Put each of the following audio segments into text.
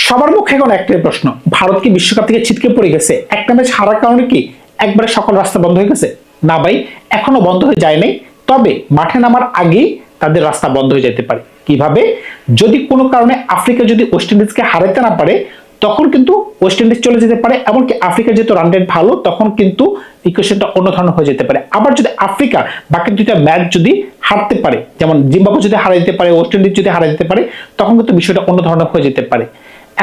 সবার মুখে এখন একটাই প্রশ্ন, ভারত কি বিশ্বকাপ থেকে ছিটকে পড়ে গেছে? একটা ম্যাচ হারার কারণে কি একবারে সকল রাস্তা বন্ধ হয়ে গেছে? না ভাই, এখনো বন্ধ হয়ে যায় নাই। তবে মাঠে নামার আগেই তাদের রাস্তা বন্ধ হয়ে যেতে পারে। কিভাবে? যদি কোনো কারণে আফ্রিকা যদি ওয়েস্ট ইন্ডিজকে হারাতে না পারে, তখন কিন্তু ওয়েস্ট ইন্ডিজ চলে যেতে পারে। এমনকি আফ্রিকা যেহেতু রান রেট ভালো, তখন কিন্তু ইকুয়েশনটা অন্য ধরনের হয়ে যেতে পারে। আবার যদি আফ্রিকা বাকি দুইটা ম্যাচ যদি হারতে পারে, যেমন জিম্বাবুয়ে যদি হারাই দিতে পারে, ওয়েস্ট ইন্ডিজ যদি হারাই দিতে পারে, তখন কিন্তু বিষয়টা অন্য ধরনের হয়ে যেতে পারে।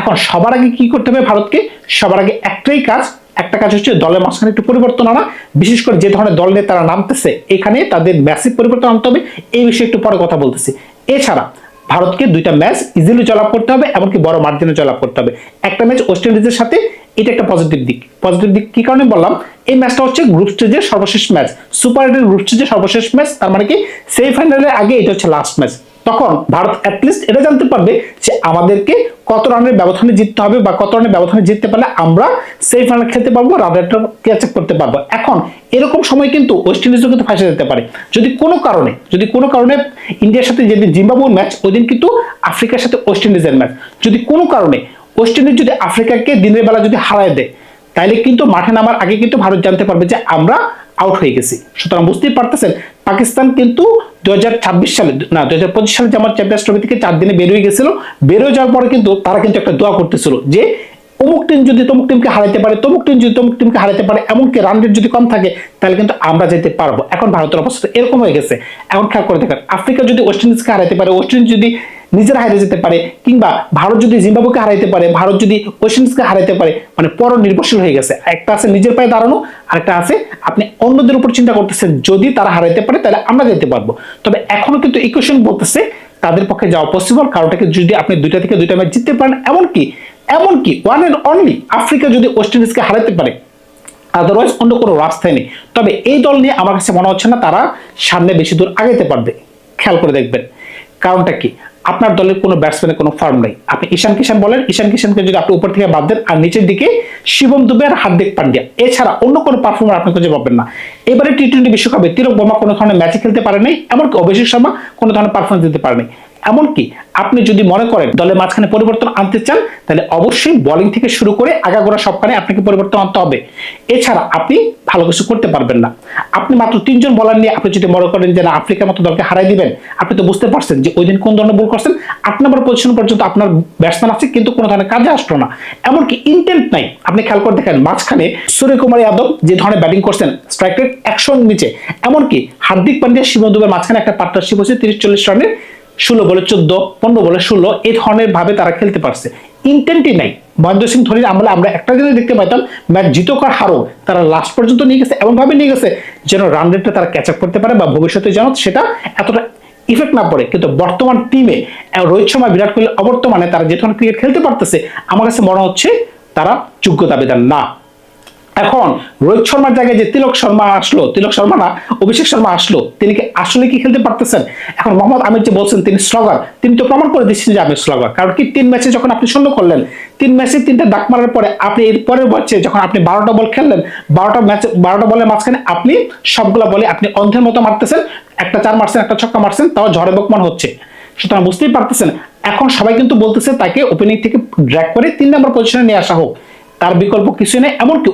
এখন সবার আগে কি করতে হবে ভারতকে? সবার আগে একটাই কাজ, একটা কাজ হচ্ছে দলের মাঝখানে একটু পরিবর্তন আনা। বিশেষ করে যে ধরনের দল নিয়ে তারা নামতেছে, এখানে তাদের ম্যাসিভ পরিবর্তন আনতে হবে। এই বিষয়ে একটু পরে কথা বলতেছি। এছাড়া ভারতকে দুইটা ম্যাচ ইজিলি জয়লাভ করতে হবে, এমনকি বড় মার্জিনে জয়লাভ করতে হবে। একটা ম্যাচ ওয়েস্ট ইন্ডিজের সাথে, এটা একটা পজিটিভ দিক। পজিটিভ দিক কি কারণে বললাম? এই ম্যাচটা হচ্ছে গ্রুপ স্টেজের সর্বশেষ ম্যাচ, সুপার এইটের গ্রুপ স্টেজের সর্বশেষ ম্যাচ। তার মানে কি সেমিফাইনালের আগে এটা হচ্ছে লাস্ট ম্যাচ। তখন ভারত অ্যাটলিস্ট এটা জানতে পারবে যে আমাদেরকে কত রানের ব্যবধানে জিততে হবে, বা কত রানের ব্যবধানে জিততে পারলে আমরা সেমিফাইনাল খেলতে পারবো, রানরেটটা ক্যাচ আপ করতে পারবো। এখন এরকম সময় কিন্তু ওয়েস্ট ইন্ডিজও কিন্তু ফাঁসে যেতে পারে। যদি কোনো কারণে ইন্ডিয়ার সাথে যেদিন জিম্বাবুয়ের ম্যাচ, ওই দিন কিন্তু আফ্রিকার সাথে ওয়েস্ট ইন্ডিজের ম্যাচ, যদি কোনো কারণে ওয়েস্ট ইন্ডিজ যদি আফ্রিকাকে দিনের বেলা যদি হারায় দেয়, তাইলে কিন্তু মাঠে নামার আগে কিন্তু ভারত জানতে পারবে যে আমরা আউট হয়ে গেছি। সুতরাং বুঝতেই পারতেছেন, পাকিস্তান কিন্তু 2026 সালে না 2025 সালে যেমন চ্যাম্পিয়ন্স ট্রফি থেকে 4 দিনে বের হয়ে গেছিল, বের হয়ে যাওয়ার পরে কিন্তু তারা কিন্তু একটা দোয়া করতেছিল যে অমুক টিম যদি তমুক টিমকে হারাতে পারে, তমুক টিম যদি তমুক টিমকে হারাতে পারে, এমনকি রান রেট যদি কম থাকে, তাহলে কিন্তু আমরা যেতে পারবো। এখন ভারতের অবস্থা এরকম হয়ে গেছে। এখন খেয়াল করে দেখেন, আফ্রিকা যদি ওয়েস্ট ইন্ডিজকে হারাতে পারে, ওয়েস্ট ইন্ডিজ যদি নিজেরা হারিয়ে যেতে পারে, কিংবা ভারত যদি জিম্বাবুয়েকে হারাইতে পারে, ভারত যদি ওয়েস্ট ইন্ডিজকে হারাইতে পারে, মানে পর নির্ভরশীল হয়ে গেছে। একটা আছে নিজের পায়ে দাঁড়ানো, আরেকটা আছে আপনি অন্যদের উপর চিন্তা করতেছেন, যদি তারা হারাইতে পারে তাহলে আমরা যেতে পারবো। তবে এখনো কিন্তু ইকুয়েশন বলতেছে তাদের পক্ষে যাওয়া পসিবল। কারণটাকে যদি আপনি দুইটা থেকে দুইটা ম্যাচ জিততে পারেন, এমনকি ওয়ান এন্ড অনলি আফ্রিকা যদি ওয়েস্ট ইন্ডিজকে হারাতে পারে, আদারওয়াইজ অন্য কোনো রাস্তায় নেই। তবে এই দল নিয়ে আমার কাছে মনে হচ্ছে না তারা সামনে বেশি দূর আগাইতে পারবে। খেয়াল করে দেখবেন কারণটা কি। আপনার দলের কোনো ব্যাটসম্যানের কোনো ফর্ম নেই। আপনি ঈশান কিষান বলেন, ঈশান কিষানকে যদি আপনি উপর থেকে বাদ দেন, আর নিচের দিকে শিবম দুবে আর হার্দিক পান্ডিয়া, এছাড়া অন্য কোনো পারফর্মার আপনি খুঁজে পাবেন না। এবারে টি-20 বিশ্বকাপে তিলক বর্মা কোনো ধরনের ম্যাচে খেলতে পারে নাই, এমনকি অভিষেক শর্মা কোনো ধরনের পারফরমেন্স দিতে পারে নাই। এমনকি আপনি যদি মনে করেন দলের মাঝখানে পরিবর্তন আনতে চান, তাহলে অবশ্যই বোলিং থেকে শুরু করে আগাগোড়া সবখানে আপনাকে পরিবর্তন আনতে হবে। এছাড়া আপনি ভালো কিছু করতে পারবেন না। আপনি মাত্র 3 জন বোলার নিয়ে আপনি যদি মনে করেন যে না আফ্রিকার মতো দলকে হারাই দিবেন, আপনি তো বুঝতে পারছেন যে ওই দিন কোন ধরনের বল করছেন। 8 নম্বর পজিশন পর্যন্ত আপনার ব্যাটসম্যান আছে, কিন্তু কোনো ধরনের কাজে আসলো না, এমনকি ইন্টেন্ট নাই। আপনি খেয়াল করে দেখেন মাঝখানে সূর্যকুমার যাদব যে ধরনের ব্যাটিং করছেন, স্ট্রাইক রেট 100 এর নিচে। এমনকি হার্দিক পান্ডিয়া শিবম দুবের মাঝখানে একটা পার্টনারশিপ হচ্ছে 30-40 রানের, 16 বলে 14, 15 বলে 16, এই ধরনের ভাবে তারা খেলতে পারছে। ইন্টেন্টই নাই। মহেন্দ্র সিং ধোনির আমলে আমরা একটা জিনিস দেখতে পাইতাম, ম্যাচ জিতোক আর হারো তারা লাস্ট পর্যন্ত নিয়ে গেছে, এমন ভাবে নিয়ে গেছে যেন রান রেটটা তারা ক্যাচ আপ করতে পারে, বা ভবিষ্যতে যেন সেটা এতটা ইফেক্ট না পড়ে। কিন্তু বর্তমান টিমে রোহিত শর্মা, বিরাট কোহলি অবর্তমানে তারা যে ধরনের ক্রিকেট খেলতে পারতেছে, আমার কাছে মনে হচ্ছে তারা যোগ্য দাবিদার না। এখন রোহিত শর্মার জায়গায় যে তিলক শর্মা না, অভিষেক শর্মা আসলো, তিনি কি আসলে কি খেলতে পারতেছেন? এখন মোহাম্মদ আমির যে বলছেন তিনি স্লগার, তিনি তো প্রমাণ করে দিচ্ছেন যে আমি স্লগার। কারণ কি 3 ম্যাচে যখন আপনি শূন্য করলেন, 3 ম্যাচে 3টা ডাক মারার পরে আপনি এর পরের ম্যাচে যখন আপনি 12টা বল খেললেন, 12টা বলের মাঝখানে আপনি সবগুলা বলে আপনি অন্ধের মতো মারতেছেন। একটা 4 মারছেন, একটা ছক্কা মারছেন, তাও ঝড়ে বকমান হচ্ছে। সুতরাং বুঝতেই পারতেছেন এখন সবাই কিন্তু বলতেছে তাকে ওপেনিং থেকে ড্র্যাগ করে 3 নম্বর পজিশনে নিয়ে আসা হোক, তার বিকল্প কিছু নেই। এমনকি